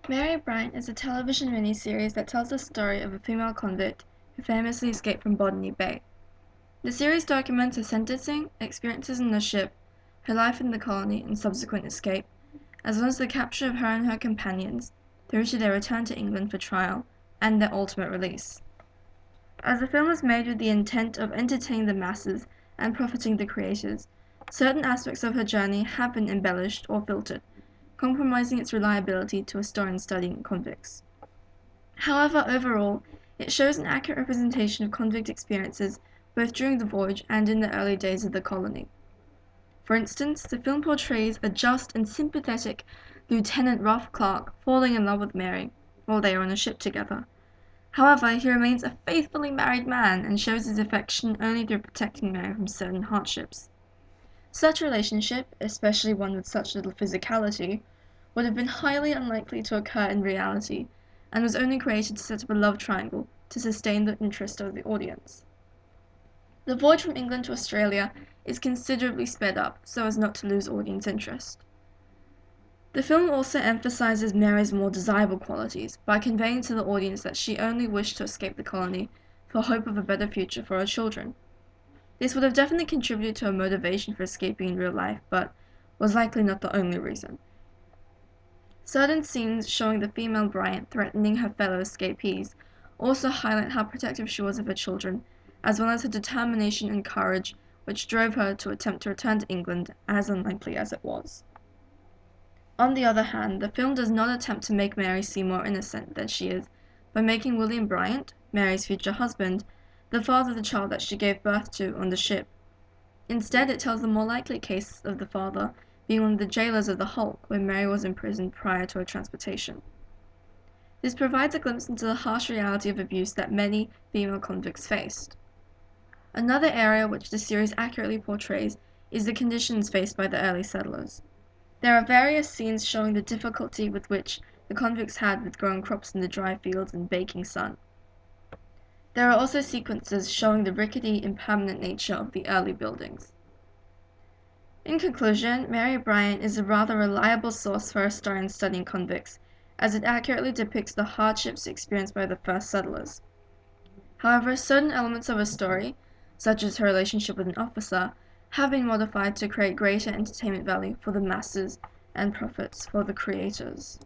Mary Bryant is a television miniseries that tells the story of a female convict who famously escaped from Botany Bay. The series documents her sentencing, experiences on the ship, her life in the colony and subsequent escape, as well as the capture of her and her companions, through to their return to England for trial, and their ultimate release. As the film was made with the intent of entertaining the masses and profiting the creators, certain aspects of her journey have been embellished or filtered, compromising its reliability to historians studying convicts. However, overall, it shows an accurate representation of convict experiences both during the voyage and in the early days of the colony. For instance, the film portrays a just and sympathetic Lieutenant Ralph Clark falling in love with Mary while they are on a ship together. However, he remains a faithfully married man and shows his affection only through protecting Mary from certain hardships. Such a relationship, especially one with such little physicality, would have been highly unlikely to occur in reality, and was only created to set up a love triangle to sustain the interest of the audience. The voyage from England to Australia is considerably sped up so as not to lose audience interest. The film also emphasizes Mary's more desirable qualities by conveying to the audience that she only wished to escape the colony for hope of a better future for her children. This would have definitely contributed to her motivation for escaping in real life, but was likely not the only reason. Certain scenes showing the female Bryant threatening her fellow escapees also highlight how protective she was of her children, as well as her determination and courage which drove her to attempt to return to England, as unlikely as it was. On the other hand, the film does not attempt to make Mary seem more innocent than she is by making William Bryant, Mary's future husband, the father of the child that she gave birth to on the ship. Instead, it tells the more likely case of the father being one of the jailers of the Hulk when Mary was imprisoned prior to her transportation. This provides a glimpse into the harsh reality of abuse that many female convicts faced. Another area which the series accurately portrays is the conditions faced by the early settlers. There are various scenes showing the difficulty with which the convicts had with growing crops in the dry fields and baking sun. There are also sequences showing the rickety, impermanent nature of the early buildings. In conclusion, Mary Bryant is a rather reliable source for historians studying convicts, as it accurately depicts the hardships experienced by the first settlers. However, certain elements of her story, such as her relationship with an officer, have been modified to create greater entertainment value for the masses and profits for the creators.